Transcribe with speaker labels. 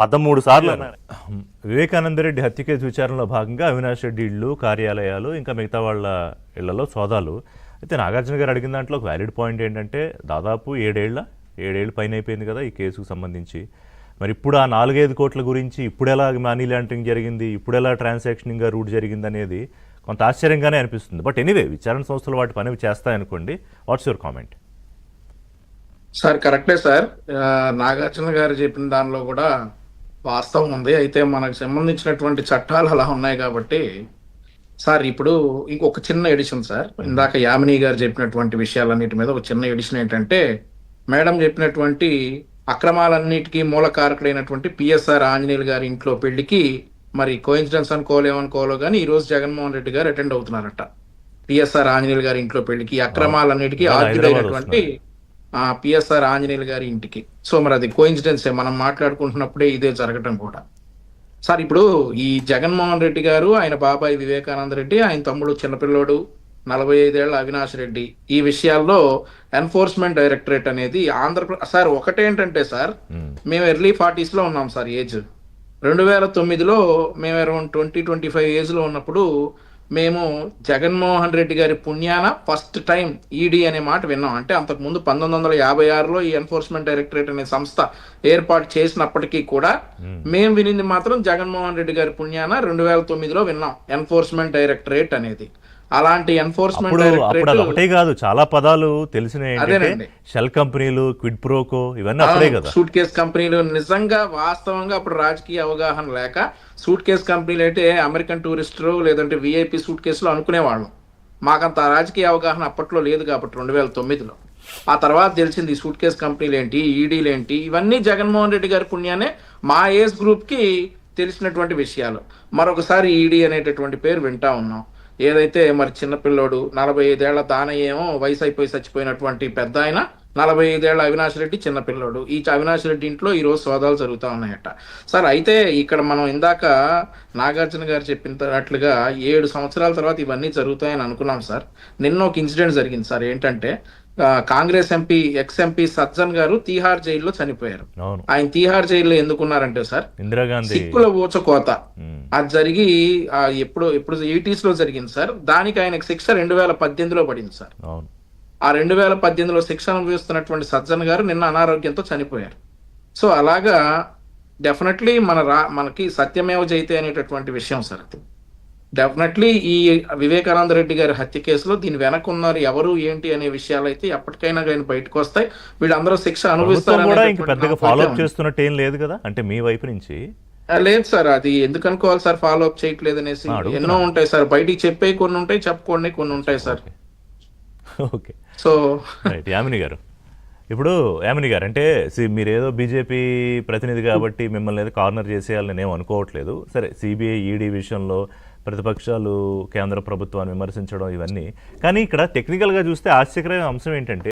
Speaker 1: 13 సార్లు.
Speaker 2: వివేకానంద రెడ్డి హత్య కేసు విచారణలో భాగంగా అవినాష్ రెడ్డి ఇళ్ళు, కార్యాలయాలు, ఇంకా మిగతా వాళ్ళ ఇళ్లలో సోదాలు. అయితే నాగార్జున గారు అడిగిన దాంట్లో ఒక వ్యాలిడ్ పాయింట్ ఏంటంటే దాదాపు 7 ఏళ్ళు పైన అయిపోయింది కదా ఈ కేసుకు సంబంధించి. మరి ఇప్పుడు ఆ 4-5 కోట్ల గురించి ఇప్పుడు ఎలా మనీ లాండరింగ్ జరిగింది, ఇప్పుడు ఎలా ట్రాన్సాక్షనింగ్ రూట్ జరిగింది అనేది కొంత ఆశ్చర్యంగానే అనిపిస్తుంది. బట్ ఎనీవే విచారణ సంస్థలు వాటి పని చేస్తాయనుకోండి. What's your comment?
Speaker 3: సార్ కరెక్టే సార్. నాగార్జున గారు చెప్పిన దానిలో కూడా వాస్తవం ఉంది. అయితే మనకు సంబంధించినటువంటి చట్టాలు అలా ఉన్నాయి కాబట్టి సార్ ఇప్పుడు ఇంకొక చిన్న ఎడిషన్ సార్. ఇందాక యామిని గారు చెప్పినటువంటి విషయాలన్నిటి మీద ఒక చిన్న ఎడిషన్ ఏంటంటే, మేడం చెప్పినటువంటి అక్రమాలన్నిటికీ మూల కారకుడైనటువంటి పిఎస్ఆర్ ఆంజనేయులు గారి ఇంట్లో పెళ్లికి మరి కోయిన్సిడెన్స్ అనుకోలేమనుకోలో కానీ ఈ రోజు జగన్మోహన్ రెడ్డి గారు అటెండ్ అవుతున్నారట. పిఎస్ఆర్ ఆంజనేయులు గారి ఇంట్లో పెళ్లికి అక్రమాలన్నిటికీ ఆర్గ్యుడైనటువంటి పిఎస్ఆర్ ఆంజనేయులు గారి ఇంటికి. సో మరి అది కోయిన్సిడెన్స్ మనం మాట్లాడుకుంటున్నప్పుడే ఇదే జరగటం కూడా. సార్ ఇప్పుడు ఈ జగన్మోహన్ రెడ్డి గారు, ఆయన బాబాయ్ వివేకానంద రెడ్డి, ఆయన తమ్ముడు చిన్నపిల్లోడు 45 ఏళ్ల అవినాష్ రెడ్డి, ఈ విషయాల్లో ఎన్ఫోర్స్మెంట్ డైరెక్టరేట్ అనేది ఆంధ్రప్రదేశ్ సార్ ఒకటేంటంటే సార్, మేము ఎర్లీ 40s లో ఉన్నాం సార్. ఏజ్ 2009లో మేము అరౌండ్ 20-25 ఏజ్ లో ఉన్నప్పుడు మేము జగన్మోహన్ రెడ్డి గారి పుణ్యాన ఫస్ట్ టైం ఈడీ అనే మాట విన్నాం. అంటే అంతకుముందు 1956లో ఈ ఎన్ఫోర్స్మెంట్ డైరెక్టరేట్ అనే సంస్థ ఏర్పాటు చేసినప్పటికీ కూడా మేము వినింది మాత్రం జగన్మోహన్ రెడ్డి గారి పుణ్యాన 2009లో విన్నాం ఎన్ఫోర్స్మెంట్ డైరెక్టరేట్ అనేది. అలాంటి ఎన్ఫోర్స్మెంట్
Speaker 2: డైరెక్టరేట్ ఒకటే కాదు, చాలా పదాలు తెలిసినాయి. షెల్ కంపెనీలు, క్విడ్ ప్రోకో, ఇవన్నీ అప్పుడే కదా.
Speaker 3: సూట్ కేస్ కంపెనీలు నిజంగా వాస్తవంగా అప్పుడు రాజకీయ అవగాహన లేక సూట్ కేస్ కంపెనీలు అయితే అమెరికన్ టూరిస్టులు లేదంటే విఐపి సూట్ కేసులు అనుకునేవాళ్ళం. మాకంత రాజకీయ అవగాహన అప్పట్లో లేదు కాబట్టి 2009లో. ఆ తర్వాత తెలిసింది ఈ సూట్ కేస్ కంపెనీలు ఏంటి, ఈడీలు ఏంటి, ఇవన్నీ జగన్మోహన్ రెడ్డి గారి పుణ్యానే మా ఏజ్ గ్రూప్ కి తెలిసినటువంటి విషయాలు. మరొకసారి ఈడీ అనేటటువంటి పేరు వింటా ఉన్నాం. ఏదైతే మరి చిన్నపిల్లోడు 45 ఏళ్ల దానయ్య ఏమో వయసు అయిపోయి చచ్చిపోయినటువంటి పెద్ద ఆయన, 45 ఏళ్ల అవినాష్ రెడ్డి చిన్నపిల్లోడు. ఈ అవినాష్ రెడ్డి ఇంట్లో ఈ రోజు సోదాలు జరుగుతూ ఉన్నాయట సార్. అయితే ఇక్కడ మనం ఇందాక నాగార్జున గారు చెప్పినట్లుగా 7 సంవత్సరాల తర్వాత ఇవన్నీ జరుగుతాయని అనుకున్నాం సార్. నిన్న ఒక ఇన్సిడెంట్ జరిగింది సార్. ఏంటంటే Congress MP ex MP Sajjan గారు తీహార్ జైల్లో చనిపోయారు. ఆయన తీహార్ జైల్లో ఎందుకున్నారంటే సార్,
Speaker 2: ఇందిరాగాంధీ
Speaker 3: సిక్కుల ఊచకోత అది జరిగి ఎప్పుడు 80s లో జరిగింది సార్. దానికి ఆయనకు శిక్ష 2018లో పడింది సార్. ఆ 2018లో శిక్ష అనుభవిస్తున్నటువంటి సజ్జన్ గారు నిన్న అనారోగ్యంతో చనిపోయారు. సో అలాగా డెఫినెట్లీ మనకి సత్యమేవ జయతే అనేటటువంటి విషయం సార్. అది డెఫినెట్లీ ఈ వివేకానంద రెడ్డి గారి హత్య కేసులో దీని వెనక ఉన్నారు ఎవరు ఏంటి అనే విషయాలు అయితే ఎప్పటికైనా కానీ బయటకు వస్తాయి. వీళ్ళందరూ శిక్ష అనుభవిస్తారు.
Speaker 2: ఫాలో అప్ చేస్తున్నట్టు ఏం లేదు కదా, అంటే మీ వైపు నుంచి
Speaker 3: లేదు సార్. అది ఎందుకు అనుకోవాలి సార్ ఫాలో అప్ చేయట్లేదు అనేసి. ఎన్నో ఉంటాయి సార్, బయటికి చెప్పే కొన్ని ఉంటాయి, చెప్పుకోండి కొన్ని ఉంటాయి సార్.
Speaker 2: ఓకే,
Speaker 3: సో
Speaker 2: యామిని గారు, ఇప్పుడు యామిని గారు అంటే మీరేదో బీజేపీ ప్రతినిధి కాబట్టి మిమ్మల్ని ఏదో కార్నర్ చేసేయాలని నేను అనుకోవట్లేదు. సరే, సిబిఐ ఈడీ విషయంలో ప్రతిపక్షాలు కేంద్ర ప్రభుత్వాన్ని విమర్శించడం ఇవన్నీ, కానీ ఇక్కడ టెక్నికల్గా చూస్తే ఆశ్చర్యకరమైన అంశం ఏంటంటే